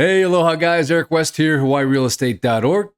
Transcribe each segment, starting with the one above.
Hey, aloha guys, Eric West here, HawaiiRealEstate.org.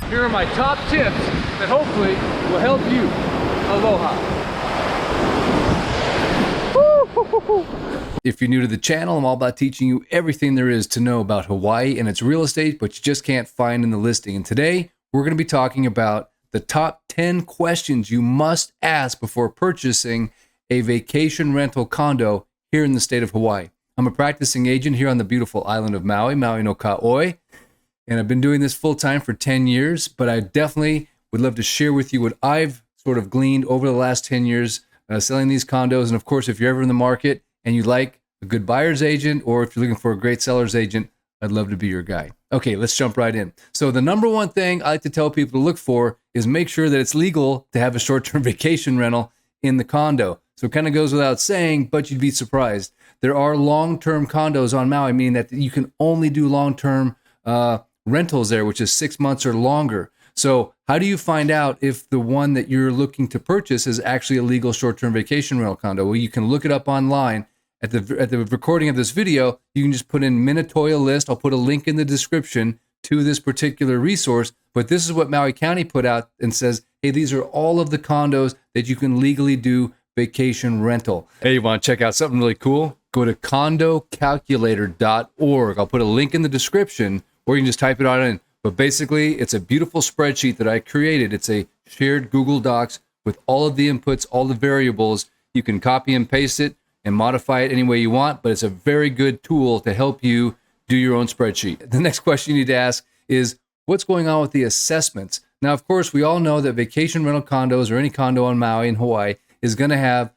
Here are my top tips that hopefully will help you. Aloha. If you're new to the channel, I'm all about teaching you everything there is to know about Hawaii and its real estate, but you just can't find in the listing. And today, we're going to be talking about the top 10 questions you must ask before purchasing a vacation rental condo here in the state of Hawaii. I'm a practicing agent here on the beautiful island of Maui, Maui no Ka'oi, and I've been doing this full time for 10 years, but I definitely would love to share with you what I've sort of gleaned over the last 10 years selling these condos. And of course, if you're ever in the market and you like a good buyer's agent, or if you're looking for a great seller's agent, I'd love to be your guy. Okay, let's jump right in. So the number one thing I like to tell people to look for is make sure that it's legal to have a short-term vacation rental in the condo. So it kind of goes without saying, but you'd be surprised. There are long-term condos on Maui, meaning that you can only do long-term rentals there, which is 6 months or longer. So how do you find out if the one that you're looking to purchase is actually a legal short-term vacation rental condo? Well, you can look it up online. At the recording of this video, you can just put in Minatoya list. I'll put a link in the description to this particular resource. But this is what Maui County put out and says, hey, these are all of the condos that you can legally do vacation rental. Hey, you want to check out something really cool? Go to condocalculator.org. I'll put a link in the description, or you can just type it out in. But basically, it's a beautiful spreadsheet that I created. It's a shared Google Docs with all of the inputs, all the variables. You can copy and paste it and modify it any way you want, but it's a very good tool to help you do your own spreadsheet. The next question you need to ask is, what's going on with the assessments? Now, of course, we all know that vacation rental condos or any condo on Maui in Hawaii is going to have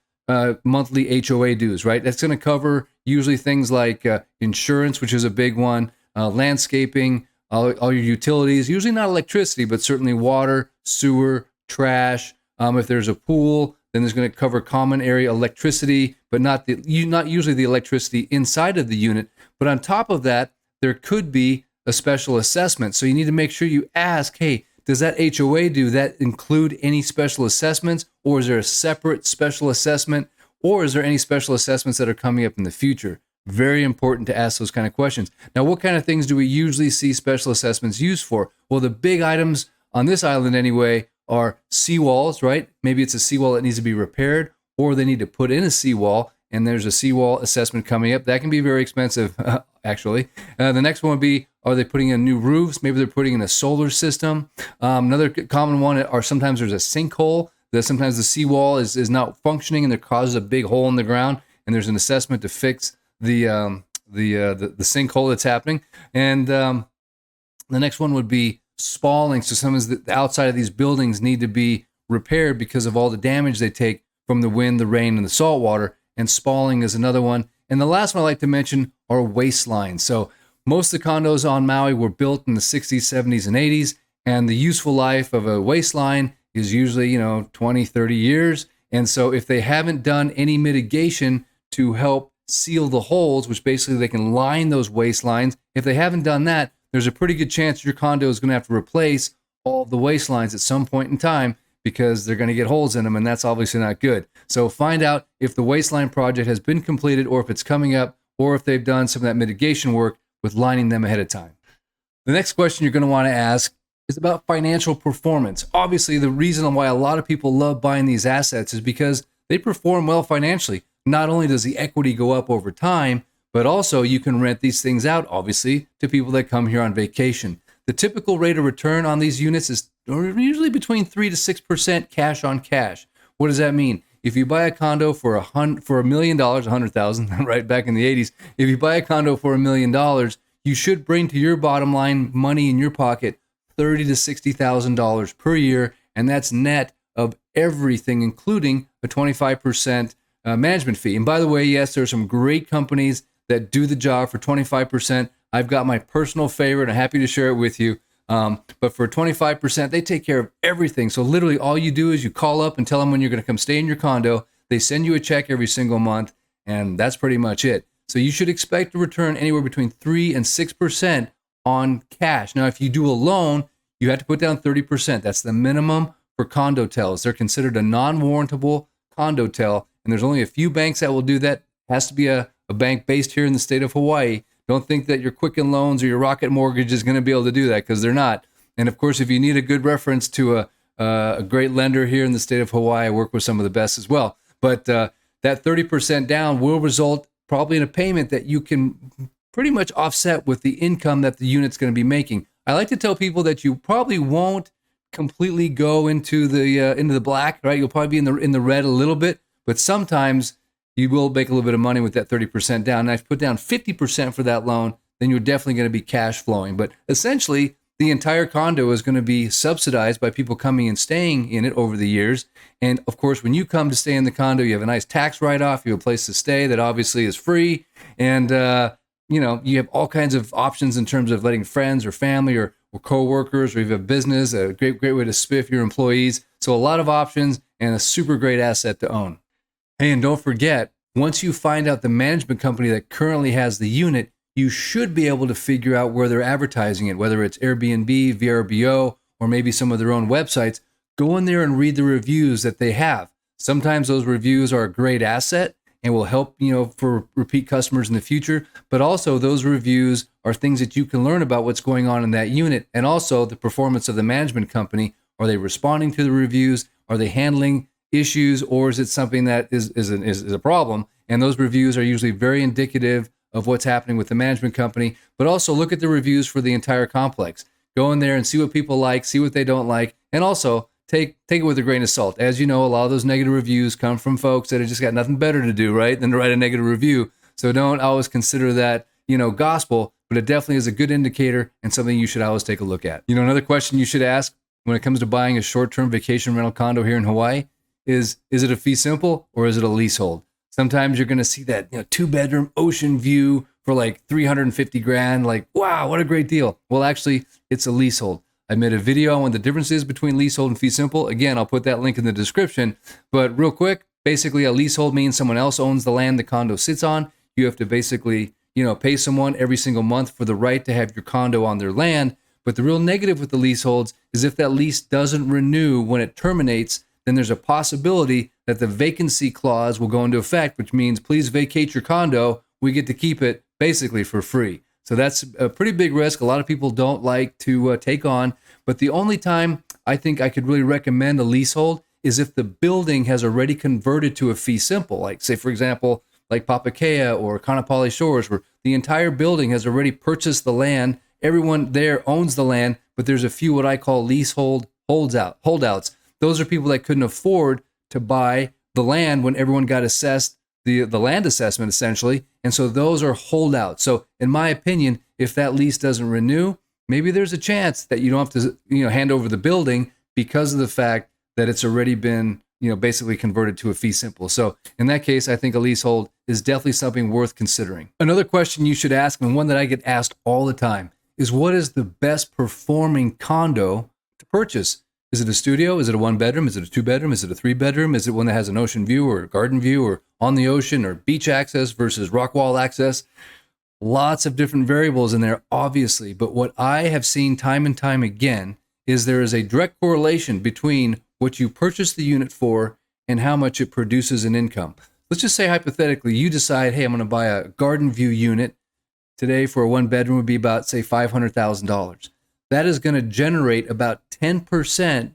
monthly HOA dues, right? That's going to cover usually things like insurance, which is a big one, landscaping, all your utilities, usually not electricity, but certainly water, sewer, trash. If there's a pool, then there's going to cover common area electricity, but not usually the electricity inside of the unit. But on top of that, there could be a special assessment. So you need to make sure you ask, hey, does that HOA do that include any special assessments, or is there a separate special assessment, or is there any special assessments that are coming up in the future? Very important to ask those kind of questions. Now, what kind of things do we usually see special assessments used for? Well, the big items on this island anyway are seawalls, right? Maybe it's a seawall that needs to be repaired, or they need to put in a seawall, and there's a seawall assessment coming up. That can be very expensive, actually. The next one would be, are they putting in new roofs? Maybe they're putting in a solar system. Another common one are sometimes there's a sinkhole, that sometimes the seawall is not functioning and it causes a big hole in the ground, and there's an assessment to fix the sinkhole that's happening. And the next one would be spalling. So sometimes the outside of these buildings need to be repaired because of all the damage they take from the wind, the rain, and the salt water. And spalling is another one. And the last one I like to mention are waistlines. So most of the condos on Maui were built in the 60s, 70s, and 80s. And the useful life of a waistline is usually, 20, 30 years. And so if they haven't done any mitigation to help seal the holes, which basically they can line those waistlines, if they haven't done that, there's a pretty good chance your condo is going to have to replace all of the waistlines at some point in time because they're going to get holes in them, and that's obviously not good. So find out if the waistline project has been completed, or if it's coming up, or if they've done some of that mitigation work with lining them ahead of time. The next question you're going to want to ask is about financial performance. Obviously, the reason why a lot of people love buying these assets is because they perform well financially. Not only does the equity go up over time, but also you can rent these things out, obviously, to people that come here on vacation. The typical rate of return on these units is usually between 3 to 6% cash on cash. What does that mean? If you buy a condo for $1 million, 100,000, right back in the 80s, if you buy a condo for $1 million, you should bring to your bottom line money in your pocket $30,000 to $60,000 per year, and that's net of everything, including a 25% management fee. And by the way, yes, there are some great companies that do the job for 25%. I've got my personal favorite. I'm happy to share it with you. But for 25%, they take care of everything. So literally all you do is you call up and tell them when you're going to come stay in your condo. They send you a check every single month, and that's pretty much it. So you should expect to return anywhere between 3 and 6% on cash. Now, if you do a loan, you have to put down 30%. That's the minimum for condo tels. They're considered a non-warrantable condo tel, and there's only a few banks that will do that. Has to be a bank based here in the state of Hawaii. Don't think that your Quicken Loans or your Rocket Mortgage is going to be able to do that, because they're not. And of course, if you need a good reference to a great lender here in the state of Hawaii, I work with some of the best as well. But that 30% down will result probably in a payment that you can pretty much offset with the income that the unit's going to be making. I like to tell people that you probably won't completely go into the black, right? You'll probably be in the red a little bit, but sometimes you will make a little bit of money with that 30% down. And if you put down 50% for that loan, then you're definitely going to be cash flowing. But essentially, the entire condo is going to be subsidized by people coming and staying in it over the years. And of course, when you come to stay in the condo, you have a nice tax write-off, you have a place to stay that obviously is free. And, you have all kinds of options in terms of letting friends or family or coworkers, or even a business, a great way to spiff your employees. So a lot of options and a super great asset to own. Hey, and don't forget, once you find out the management company that currently has the unit, you should be able to figure out where they're advertising it, whether it's Airbnb, VRBO, or maybe some of their own websites. Go in there and read the reviews that they have. Sometimes those reviews are a great asset and will help, for repeat customers in the future. But also those reviews are things that you can learn about what's going on in that unit, and also the performance of the management company. Are they responding to the reviews? Are they handling issues, or is it something that is a problem? And those reviews are usually very indicative of what's happening with the management company. But also look at the reviews for the entire complex. Go in there and see what people like, see what they don't like, and also take it with a grain of salt. As you know, a lot of those negative reviews come from folks that have just got nothing better to do, right, than to write a negative review. So don't always consider that, gospel, but it definitely is a good indicator and something you should always take a look at. Another question you should ask when it comes to buying a short-term vacation rental condo here in Hawaii is it a fee simple or is it a leasehold? Sometimes you're going to see that 2-bedroom ocean view for like $350,000. Like, wow, what a great deal. Well, actually, it's a leasehold. I made a video on what the difference is between leasehold and fee simple. Again, I'll put that link in the description. But real quick, basically a leasehold means someone else owns the land the condo sits on. You have to basically, pay someone every single month for the right to have your condo on their land. But the real negative with the leaseholds is if that lease doesn't renew when it terminates, then there's a possibility that the vacancy clause will go into effect, which means please vacate your condo. We get to keep it basically for free. So that's a pretty big risk. A lot of people don't like to take on. But the only time I think I could really recommend a leasehold is if the building has already converted to a fee simple. Like, say, for example, like Papakea or Kanapali Shores, where the entire building has already purchased the land. Everyone there owns the land, but there's a few what I call leasehold holdouts. Those are people that couldn't afford to buy the land when everyone got assessed the land assessment, essentially. And so those are holdouts. So in my opinion, if that lease doesn't renew, maybe there's a chance that you don't have to hand over the building because of the fact that it's already been basically converted to a fee simple. So in that case, I think a leasehold is definitely something worth considering. Another question you should ask, and one that I get asked all the time, is what is the best performing condo to purchase? Is it a studio? Is it a 1-bedroom? Is it a 2-bedroom? Is it a 3-bedroom? Is it one that has an ocean view or a garden view or on the ocean or beach access versus rock wall access? Lots of different variables in there, obviously. But what I have seen time and time again is there is a direct correlation between what you purchase the unit for and how much it produces in income. Let's just say hypothetically, you decide, hey, I'm going to buy a garden view unit. Today for a 1-bedroom would be about, say, $500,000. That is going to generate about 10%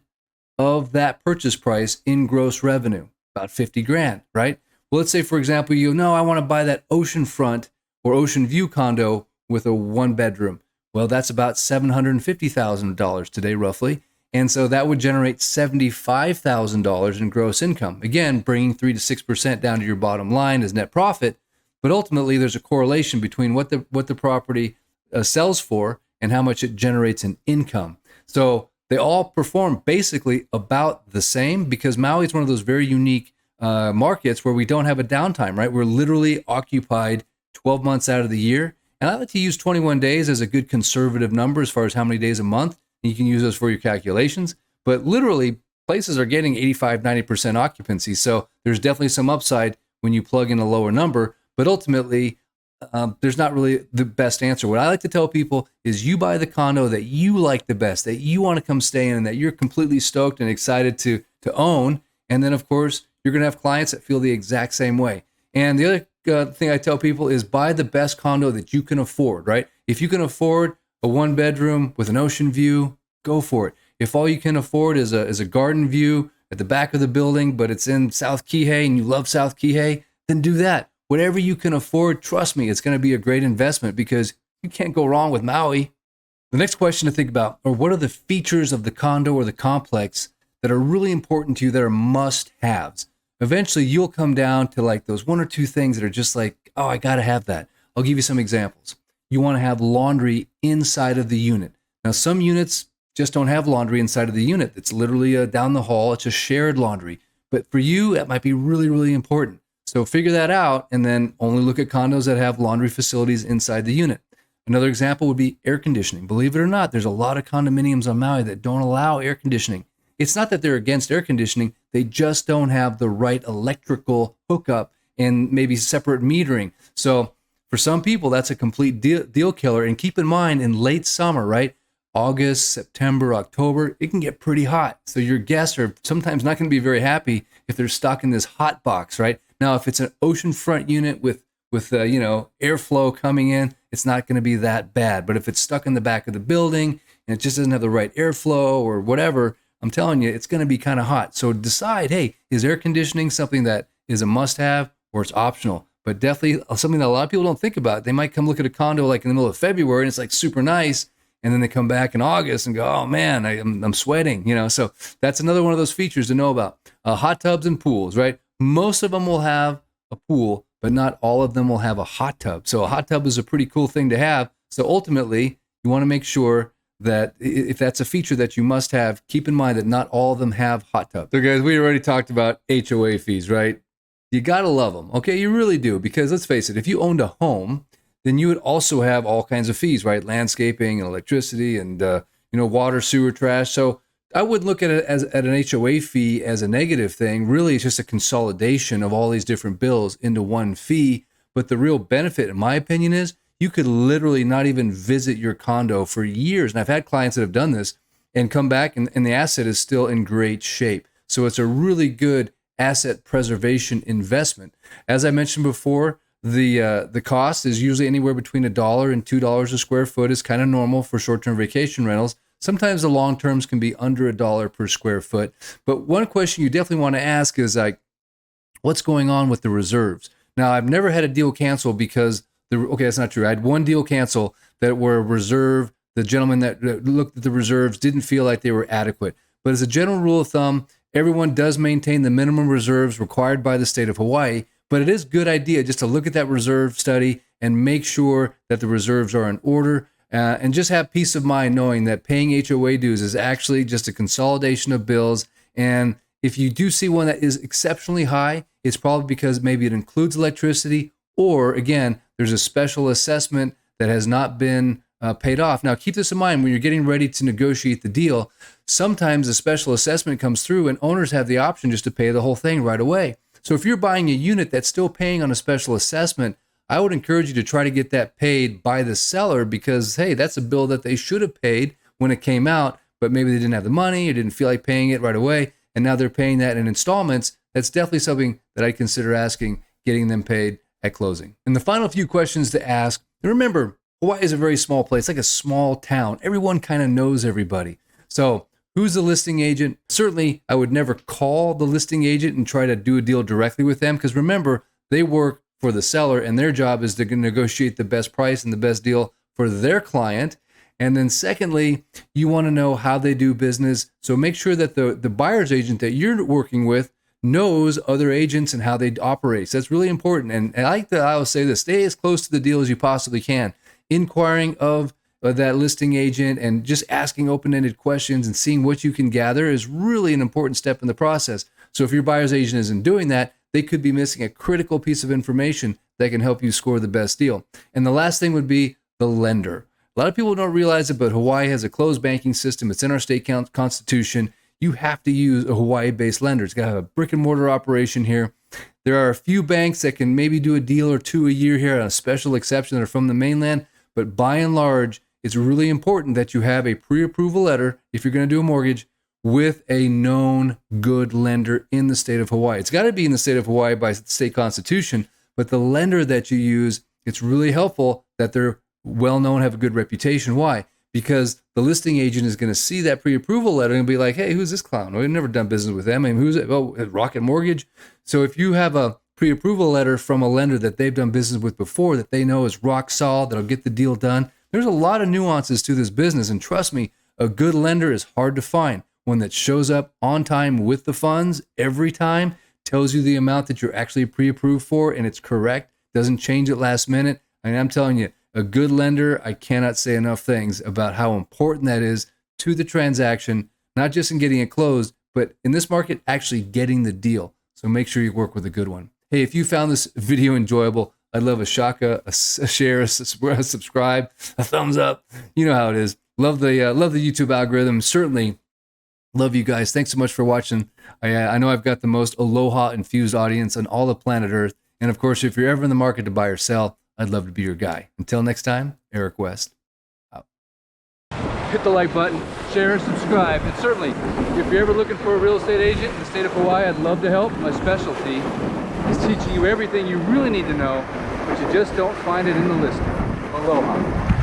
of that purchase price in gross revenue, about $50,000, right? Well, let's say, for example, I want to buy that oceanfront or ocean view condo with a 1-bedroom. Well, that's about $750,000 today, roughly. And so that would generate $75,000 in gross income. Again, bringing 3 to 6% down to your bottom line as net profit. But ultimately, there's a correlation between what the property sells for and how much it generates in income. So they all perform basically about the same because Maui is one of those very unique markets where we don't have a downtime, right? We're literally occupied 12 months out of the year. And I like to use 21 days as a good conservative number as far as how many days a month. And you can use those for your calculations. But literally, places are getting 85, 90% occupancy. So there's definitely some upside when you plug in a lower number. But ultimately, there's not really the best answer. What I like to tell people is you buy the condo that you like the best, that you want to come stay in, and that you're completely stoked and excited to own. And then, of course, you're going to have clients that feel the exact same way. And the other thing I tell people is buy the best condo that you can afford, right? If you can afford a 1-bedroom with an ocean view, go for it. If all you can afford is a garden view at the back of the building, but it's in South Kihei and you love South Kihei, then do that. Whatever you can afford, trust me, it's going to be a great investment because you can't go wrong with Maui. The next question to think about are what are the features of the condo or the complex that are really important to you that are must-haves? Eventually, you'll come down to like those 1 or 2 things that are just like, oh, I got to have that. I'll give you some examples. You want to have laundry inside of the unit. Now, some units just don't have laundry inside of the unit. It's literally down the hall. It's a shared laundry. But for you, that might be really, really important. So figure that out and then only look at condos that have laundry facilities inside the unit. Another example would be air conditioning. Believe it or not, there's a lot of condominiums on Maui that don't allow air conditioning. It's not that they're against air conditioning. They just don't have the right electrical hookup and maybe separate metering. So for some people, that's a complete deal killer. And keep in mind, in late summer, right? August, September, October, it can get pretty hot. So your guests are sometimes not going to be very happy if they're stuck in this hot box, right? Now, if it's an oceanfront unit with airflow coming in, it's not going to be that bad. But if it's stuck in the back of the building and it just doesn't have the right airflow or whatever, I'm telling you, it's going to be kind of hot. So decide, hey, is air conditioning something that is a must-have or it's optional? But definitely something that a lot of people don't think about. They might come look at a condo like in the middle of February and it's like super nice. And then they come back in August and go, oh man, I'm sweating, So that's another one of those features to know about. Hot tubs and pools, right? Most of them will have a pool, but not all of them will have a hot tub. So a hot tub is a pretty cool thing to have. So ultimately, you want to make sure that if that's a feature that you must have, keep in mind that not all of them have hot tubs. So guys, we already talked about HOA fees, right? You got to love them. Okay, you really do. Because let's face it, if you owned a home, then you would also have all kinds of fees, right? Landscaping and electricity and, water, sewer, trash. So I wouldn't look at it as at an HOA fee as a negative thing. Really, it's just a consolidation of all these different bills into one fee. But the real benefit, in my opinion, is you could literally not even visit your condo for years. And I've had clients that have done this and come back and the asset is still in great shape. So it's a really good asset preservation investment. As I mentioned before, the cost is usually anywhere between $1 and $2 a square foot is kind of normal for short-term vacation rentals. Sometimes the long terms can be under $1 per square foot. But one question you definitely want to ask is like, what's going on with the reserves? Now, I've never had a deal cancel because that's not true. I had one deal cancel that were reserve. The gentleman that looked at the reserves didn't feel like they were adequate. But as a general rule of thumb, everyone does maintain the minimum reserves required by the state of Hawaii. But it is a good idea just to look at that reserve study and make sure that the reserves are in order and just have peace of mind knowing that paying HOA dues is actually just a consolidation of bills. And if you do see one that is exceptionally high, it's probably because maybe it includes electricity or, again, there's a special assessment that has not been paid off. Now, keep this in mind when you're getting ready to negotiate the deal. Sometimes a special assessment comes through and owners have the option just to pay the whole thing right away. So if you're buying a unit that's still paying on a special assessment, I would encourage you to try to get that paid by the seller because, hey, that's a bill that they should have paid when it came out, but maybe they didn't have the money or didn't feel like paying it right away, and now they're paying that in installments. That's definitely something that I consider asking, getting them paid at closing. And the final few questions to ask, and remember, Hawaii is a very small place, like a small town. Everyone kind of knows everybody. So who's the listing agent? Certainly, I would never call the listing agent and try to do a deal directly with them because remember, they work for the seller and their job is to negotiate the best price and the best deal for their client. And then secondly, you want to know how they do business. So make sure that the buyer's agent that you're working with knows other agents and how they operate. So that's really important. And I always say this, stay as close to the deal as you possibly can. Inquiring of that listing agent and just asking open-ended questions and seeing what you can gather is really an important step in the process. So if your buyer's agent isn't doing that, they could be missing a critical piece of information that can help you score the best deal. And the last thing would be the lender. A lot of people don't realize it, but Hawaii has a closed banking system. It's in our state constitution. You have to use a Hawaii-based lender. It's got to have a brick and mortar operation here. There are a few banks that can maybe do a deal or two a year here on a special exception that are from the mainland, but by and large, it's really important that you have a pre-approval letter if you're going to do a mortgage with a known good lender in the state of Hawaii. It's got to be in the state of Hawaii by the state constitution, but the lender that you use, it's really helpful that they're well known, have a good reputation. Why? Because the listing agent is going to see that pre-approval letter and be like, hey, who's this clown? We've never done business with them. I mean, who's it? Oh, Rocket Mortgage. So if you have a pre-approval letter from a lender that they've done business with before, that they know is rock solid, that'll get the deal done, there's a lot of nuances to this business. And trust me, a good lender is hard to find. One that shows up on time with the funds every time, tells you the amount that you're actually pre-approved for, and it's correct, doesn't change at last minute. I mean, I'm telling you, a good lender, I cannot say enough things about how important that is to the transaction, not just in getting it closed, but in this market, actually getting the deal. So make sure you work with a good one. Hey, if you found this video enjoyable, I'd love a shaka, a share, a subscribe, a thumbs up. You know how it is. Love the YouTube algorithm. Certainly love you guys. Thanks so much for watching. I know I've got the most aloha infused audience on all the planet Earth. And of course, if you're ever in the market to buy or sell, I'd love to be your guy. Until next time, Eric West, out. Hit the like button, share, subscribe. And certainly, if you're ever looking for a real estate agent in the state of Hawaii, I'd love to help. My specialty is teaching you everything you really need to know, but you just don't find it in the listing. Aloha.